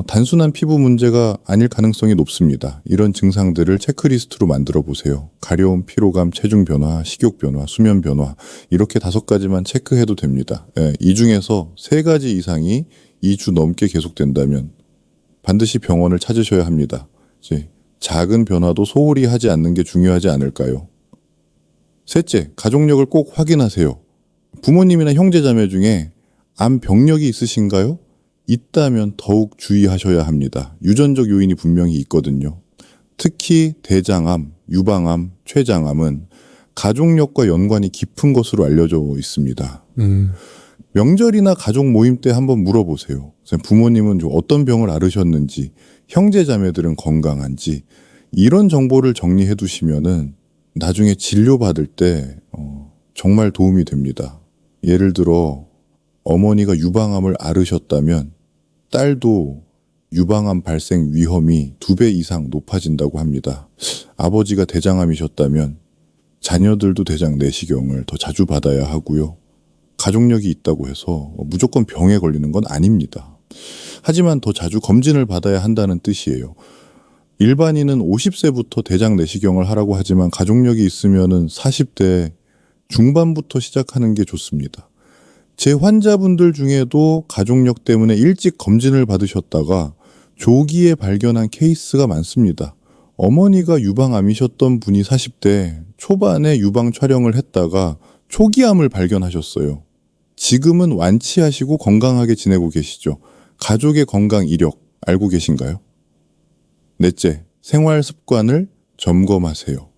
단순한 피부 문제가 아닐 가능성이 높습니다. 이런 증상들을 체크리스트로 만들어 보세요. 가려움, 피로감, 체중 변화, 식욕 변화, 수면 변화 이렇게 5가지만 체크해도 됩니다. 이 중에서 3가지 이상이 2주 넘게 계속된다면 반드시 병원을 찾으셔야 합니다. 작은 변화도 소홀히 하지 않는 게 중요하지 않을까요? 셋째, 가족력을 꼭 확인하세요. 부모님이나 형제자매 중에 암 병력이 있으신가요? 있다면 더욱 주의하셔야 합니다. 유전적 요인이 분명히 있거든요. 특히 대장암, 유방암, 췌장암은 가족력과 연관이 깊은 것으로 알려져 있습니다. 명절이나 가족 모임 때 한번 물어보세요. 부모님은 어떤 병을 앓으셨는지, 형제자매들은 건강한지 이런 정보를 정리해 두시면은 나중에 진료받을 때 정말 도움이 됩니다. 예를 들어 어머니가 유방암을 앓으셨다면 딸도 유방암 발생 위험이 2배 이상 높아진다고 합니다. 아버지가 대장암이셨다면 자녀들도 대장 내시경을 더 자주 받아야 하고요. 가족력이 있다고 해서 무조건 병에 걸리는 건 아닙니다. 하지만 더 자주 검진을 받아야 한다는 뜻이에요. 일반인은 50세부터 대장 내시경을 하라고 하지만 가족력이 있으면은 40대 중반부터 시작하는 게 좋습니다. 제 환자분들 중에도 가족력 때문에 일찍 검진을 받으셨다가 조기에 발견한 케이스가 많습니다. 어머니가 유방암이셨던 분이 40대 초반에 유방 촬영을 했다가 초기암을 발견하셨어요. 지금은 완치하시고 건강하게 지내고 계시죠. 가족의 건강 이력 알고 계신가요? 넷째, 생활 습관을 점검하세요.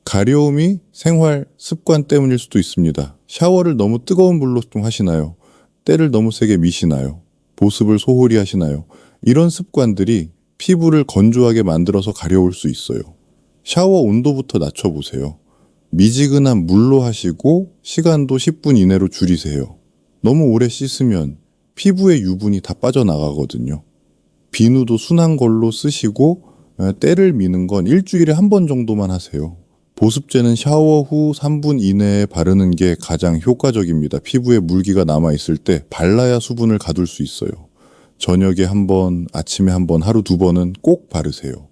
가려움이 생활 습관 때문일 수도 있습니다. 샤워를 너무 뜨거운 물로 좀 하시나요? 때를 너무 세게 미시나요? 보습을 소홀히 하시나요? 이런 습관들이 피부를 건조하게 만들어서 가려울 수 있어요. 샤워 온도부터 낮춰보세요. 미지근한 물로 하시고 시간도 10분 이내로 줄이세요. 너무 오래 씻으면 피부의 유분이 다 빠져나가거든요. 비누도 순한 걸로 쓰시고 때를 미는 건 일주일에 한 번 정도만 하세요. 보습제는 샤워 후 3분 이내에 바르는 게 가장 효과적입니다. 피부에 물기가 남아있을 때 발라야 수분을 가둘 수 있어요. 저녁에 한 번, 아침에 한 번, 하루 2번은 꼭 바르세요.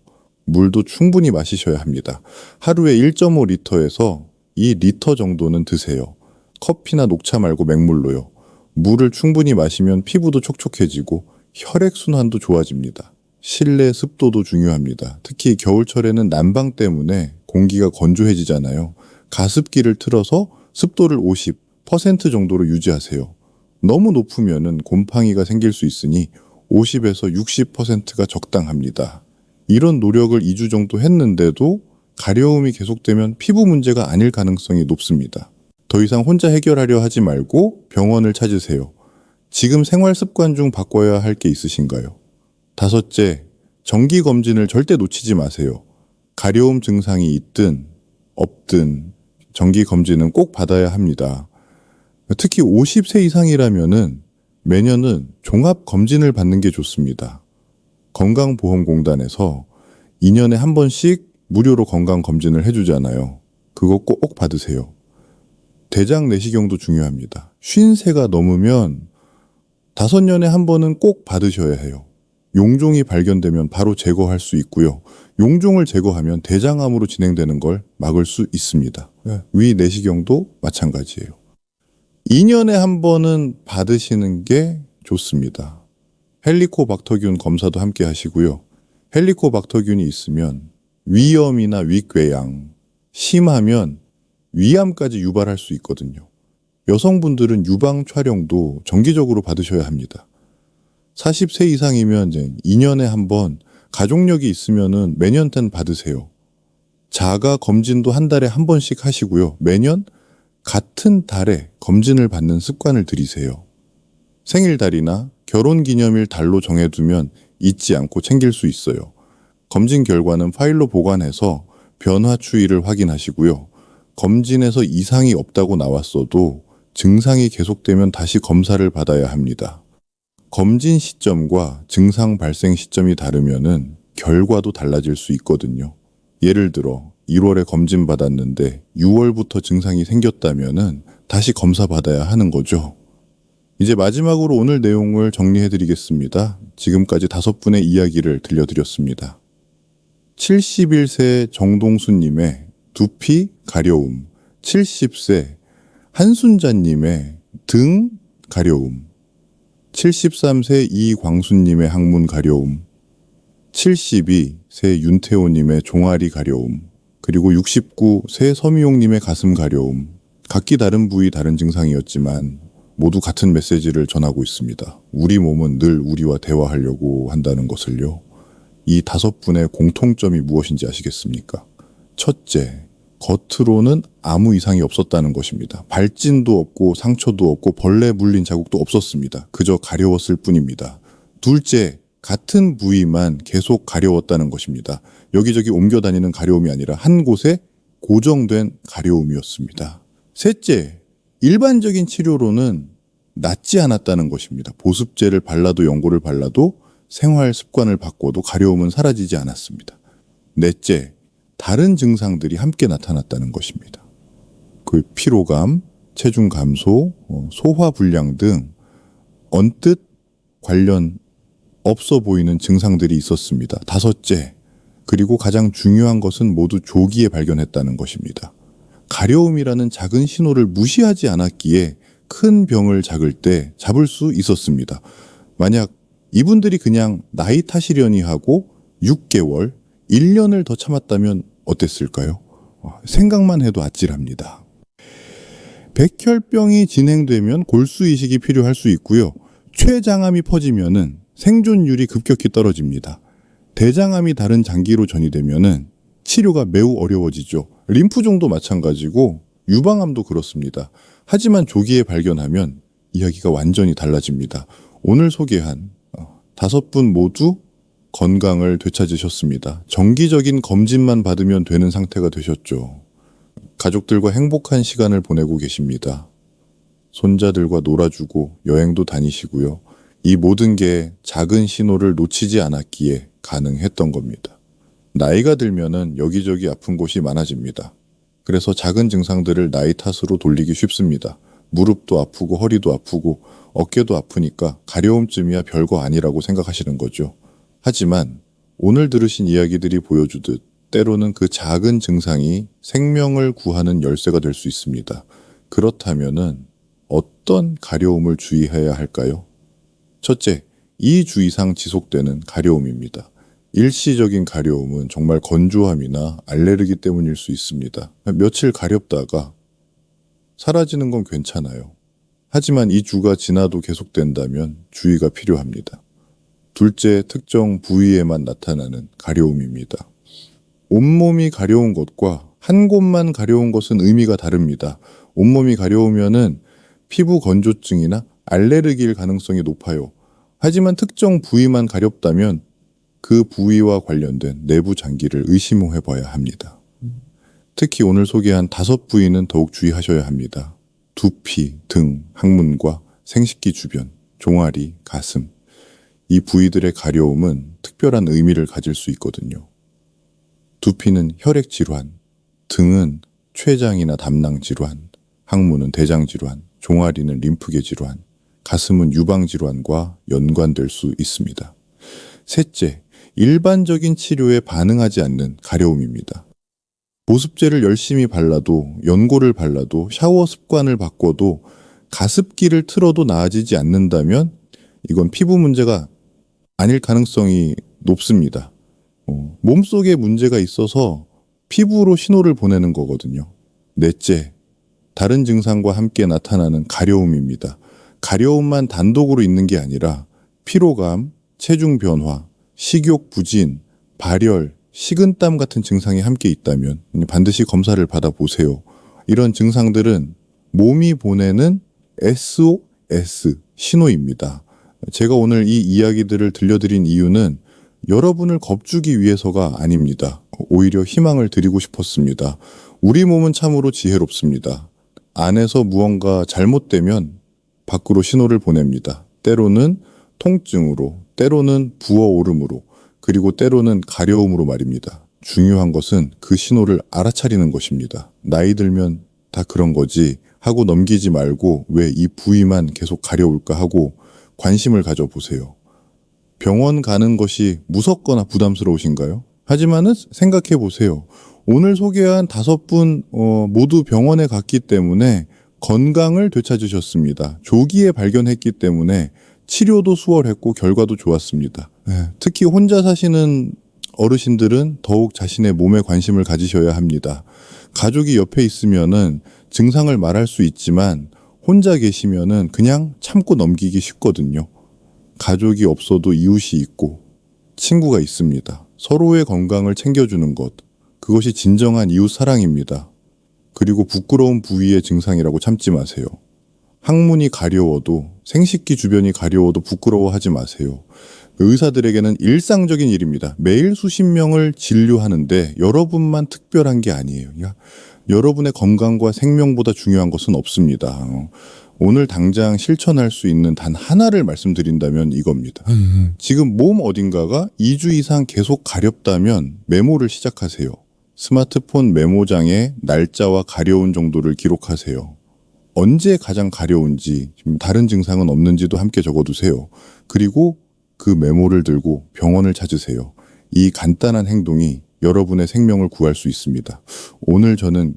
물도 충분히 마시셔야 합니다. 하루에 1.5리터에서 2리터 정도는 드세요. 커피나 녹차 말고 맹물로요. 물을 충분히 마시면 피부도 촉촉해지고 혈액순환도 좋아집니다. 실내 습도도 중요합니다. 특히 겨울철에는 난방 때문에 공기가 건조해지잖아요. 가습기를 틀어서 습도를 50% 정도로 유지하세요. 너무 높으면 곰팡이가 생길 수 있으니 50에서 60%가 적당합니다. 이런 노력을 2주 정도 했는데도 가려움이 계속되면 피부 문제가 아닐 가능성이 높습니다. 더 이상 혼자 해결하려 하지 말고 병원을 찾으세요. 지금 생활 습관 중 바꿔야 할 게 있으신가요? 5째, 정기검진을 절대 놓치지 마세요. 가려움 증상이 있든 없든 정기검진은 꼭 받아야 합니다. 특히 50세 이상이라면은 매년은 종합검진을 받는 게 좋습니다. 건강보험공단에서 2년에 한 번씩 무료로 건강검진을 해주잖아요. 그거 꼭 받으세요. 대장 내시경도 중요합니다. 50세가 넘으면 5년에 한 번은 꼭 받으셔야 해요. 용종이 발견되면 바로 제거할 수 있고요. 용종을 제거하면 대장암으로 진행되는 걸 막을 수 있습니다. 위 내시경도 마찬가지예요. 2년에 한 번은 받으시는 게 좋습니다. 헬리코박터균 검사도 함께 하시고요. 헬리코박터균이 있으면 위염이나 위궤양, 심하면 위암까지 유발할 수 있거든요. 여성분들은 유방 촬영도 정기적으로 받으셔야 합니다. 40세 이상이면 이제 2년에 한 번, 가족력이 있으면은 매년 받으세요. 자가 검진도 한 달에 한 번씩 하시고요. 매년 같은 달에 검진을 받는 습관을 들이세요. 생일달이나 결혼기념일 달로 정해두면 잊지 않고 챙길 수 있어요. 검진 결과는 파일로 보관해서 변화 추이를 확인하시고요. 검진에서 이상이 없다고 나왔어도 증상이 계속되면 다시 검사를 받아야 합니다. 검진 시점과 증상 발생 시점이 다르면은 결과도 달라질 수 있거든요. 예를 들어 1월에 검진 받았는데 6월부터 증상이 생겼다면은 다시 검사 받아야 하는 거죠. 이제 마지막으로 오늘 내용을 정리해 드리겠습니다. 지금까지 5분의 이야기를 들려드렸습니다. 71세 정동수님의 두피 가려움, 70세 한순자님의 등 가려움, 73세 이광수님의 항문 가려움, 72세 윤태호님의 종아리 가려움, 그리고 69세 서미용님의 가슴 가려움. 각기 다른 부위 다른 증상이었지만 모두 같은 메시지를 전하고 있습니다. 우리 몸은 늘 우리와 대화하려고 한다는 것을요. 이 5분의 공통점이 무엇인지 아시겠습니까? 첫째, 겉으로는 아무 이상이 없었다는 것입니다. 발진도 없고 상처도 없고 벌레 물린 자국도 없었습니다. 그저 가려웠을 뿐입니다. 둘째, 같은 부위만 계속 가려웠다는 것입니다. 여기저기 옮겨 다니는 가려움이 아니라 한 곳에 고정된 가려움이었습니다. 셋째, 일반적인 치료로는 낫지 않았다는 것입니다. 보습제를 발라도 연고를 발라도 생활 습관을 바꿔도 가려움은 사라지지 않았습니다. 넷째, 다른 증상들이 함께 나타났다는 것입니다. 그 피로감, 체중 감소, 소화불량 등 언뜻 관련 없어 보이는 증상들이 있었습니다. 5째, 그리고 가장 중요한 것은 모두 조기에 발견했다는 것입니다. 가려움이라는 작은 신호를 무시하지 않았기에 큰 병을 잡을 때 잡을 수 있었습니다. 만약 이분들이 그냥 나이 탓이려니 하고 6개월, 1년을 더 참았다면 어땠을까요? 생각만 해도 아찔합니다. 백혈병이 진행되면 골수 이식이 필요할 수 있고요. 췌장암이 퍼지면은 생존율이 급격히 떨어집니다. 대장암이 다른 장기로 전이되면은 치료가 매우 어려워지죠. 림프종도 마찬가지고 유방암도 그렇습니다. 하지만 조기에 발견하면 이야기가 완전히 달라집니다. 오늘 소개한 5분 모두 건강을 되찾으셨습니다. 정기적인 검진만 받으면 되는 상태가 되셨죠. 가족들과 행복한 시간을 보내고 계십니다. 손자들과 놀아주고 여행도 다니시고요. 이 모든 게 작은 신호를 놓치지 않았기에 가능했던 겁니다. 나이가 들면은 여기저기 아픈 곳이 많아집니다. 그래서 작은 증상들을 나이 탓으로 돌리기 쉽습니다. 무릎도 아프고 허리도 아프고 어깨도 아프니까 가려움쯤이야 별거 아니라고 생각하시는 거죠. 하지만 오늘 들으신 이야기들이 보여주듯 때로는 그 작은 증상이 생명을 구하는 열쇠가 될 수 있습니다. 그렇다면은 어떤 가려움을 주의해야 할까요? 첫째, 2주 이상 지속되는 가려움입니다. 일시적인 가려움은 정말 건조함이나 알레르기 때문일 수 있습니다. 며칠 가렵다가 사라지는 건 괜찮아요. 하지만 2주가 지나도 계속된다면 주의가 필요합니다. 둘째, 특정 부위에만 나타나는 가려움입니다. 온몸이 가려운 것과 한 곳만 가려운 것은 의미가 다릅니다. 온몸이 가려우면은 피부 건조증이나 알레르기일 가능성이 높아요. 하지만 특정 부위만 가렵다면 그 부위와 관련된 내부 장기를 의심해 봐야 합니다. 특히 오늘 소개한 5부위는 더욱 주의하셔야 합니다. 두피, 등, 항문과 생식기 주변, 종아리, 가슴. 이 부위들의 가려움은 특별한 의미를 가질 수 있거든요. 두피는 혈액 질환, 등은 췌장이나 담낭 질환, 항문은 대장 질환, 종아리는 림프계 질환, 가슴은 유방 질환과 연관될 수 있습니다. 셋째, 일반적인 치료에 반응하지 않는 가려움입니다. 보습제를 열심히 발라도, 연고를 발라도, 샤워 습관을 바꿔도, 가습기를 틀어도 나아지지 않는다면 이건 피부 문제가 아닐 가능성이 높습니다. 몸속에 문제가 있어서 피부로 신호를 보내는 거거든요. 넷째, 다른 증상과 함께 나타나는 가려움입니다. 가려움만 단독으로 있는 게 아니라 피로감, 체중 변화, 식욕 부진, 발열, 식은땀 같은 증상이 함께 있다면 반드시 검사를 받아보세요. 이런 증상들은 몸이 보내는 SOS 신호입니다. 제가 오늘 이 이야기들을 들려드린 이유는 여러분을 겁주기 위해서가 아닙니다. 오히려 희망을 드리고 싶었습니다. 우리 몸은 참으로 지혜롭습니다. 안에서 무언가 잘못되면 밖으로 신호를 보냅니다. 때로는 통증으로, 때로는 부어오름으로, 그리고 때로는 가려움으로 말입니다. 중요한 것은 그 신호를 알아차리는 것입니다. 나이 들면 다 그런 거지 하고 넘기지 말고 왜 이 부위만 계속 가려울까 하고 관심을 가져보세요. 병원 가는 것이 무섭거나 부담스러우신가요? 하지만은 생각해 보세요. 오늘 소개한 5분 모두 병원에 갔기 때문에 건강을 되찾으셨습니다. 조기에 발견했기 때문에 치료도 수월했고 결과도 좋았습니다. 특히 혼자 사시는 어르신들은 더욱 자신의 몸에 관심을 가지셔야 합니다. 가족이 옆에 있으면은 증상을 말할 수 있지만 혼자 계시면은 그냥 참고 넘기기 쉽거든요. 가족이 없어도 이웃이 있고 친구가 있습니다. 서로의 건강을 챙겨주는 것, 그것이 진정한 이웃 사랑입니다. 그리고 부끄러운 부위의 증상이라고 참지 마세요. 항문이 가려워도, 생식기 주변이 가려워도 부끄러워하지 마세요. 의사들에게는 일상적인 일입니다. 매일 수십 명을 진료하는데 여러분만 특별한 게 아니에요. 여러분의 건강과 생명보다 중요한 것은 없습니다. 오늘 당장 실천할 수 있는 단 하나를 말씀드린다면 이겁니다. 지금 몸 어딘가가 2주 이상 계속 가렵다면 메모를 시작하세요. 스마트폰 메모장에 날짜와 가려운 정도를 기록하세요. 언제 가장 가려운지, 다른 증상은 없는지도 함께 적어두세요. 그리고 그 메모를 들고 병원을 찾으세요. 이 간단한 행동이 여러분의 생명을 구할 수 있습니다. 오늘 저는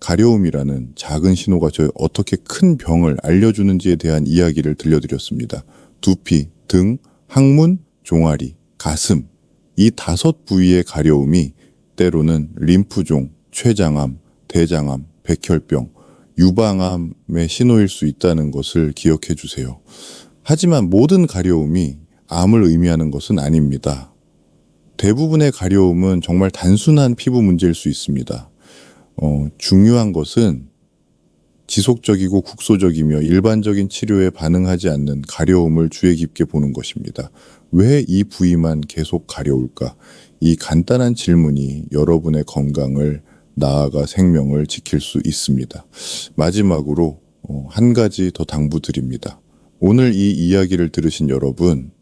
가려움이라는 작은 신호가 저에 어떻게 큰 병을 알려주는지에 대한 이야기를 들려드렸습니다. 두피, 등, 항문, 종아리, 가슴, 이 5부위의 가려움이 때로는 림프종, 췌장암, 대장암, 백혈병, 유방암의 신호일 수 있다는 것을 기억해 주세요. 하지만 모든 가려움이 암을 의미하는 것은 아닙니다. 대부분의 가려움은 정말 단순한 피부 문제일 수 있습니다. 중요한 것은 지속적이고 국소적이며 일반적인 치료에 반응하지 않는 가려움을 주의 깊게 보는 것입니다. 왜 이 부위만 계속 가려울까? 이 간단한 질문이 여러분의 건강을 나아가 생명을 지킬 수 있습니다. 마지막으로 한 가지 더 당부드립니다. 오늘 이 이야기를 들으신 여러분,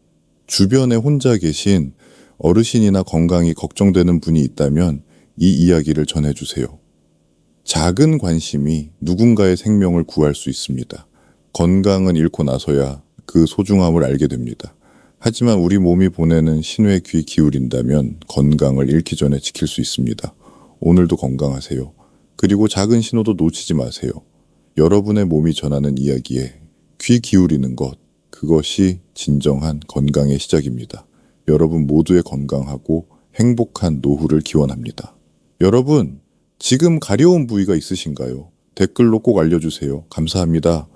주변에 혼자 계신 어르신이나 건강이 걱정되는 분이 있다면 이 이야기를 전해주세요. 작은 관심이 누군가의 생명을 구할 수 있습니다. 건강은 잃고 나서야 그 소중함을 알게 됩니다. 하지만 우리 몸이 보내는 신호에 귀 기울인다면 건강을 잃기 전에 지킬 수 있습니다. 오늘도 건강하세요. 그리고 작은 신호도 놓치지 마세요. 여러분의 몸이 전하는 이야기에 귀 기울이는 것, 그것이 진정한 건강의 시작입니다. 여러분 모두의 건강하고 행복한 노후를 기원합니다. 여러분, 지금 가려운 부위가 있으신가요? 댓글로 꼭 알려주세요. 감사합니다.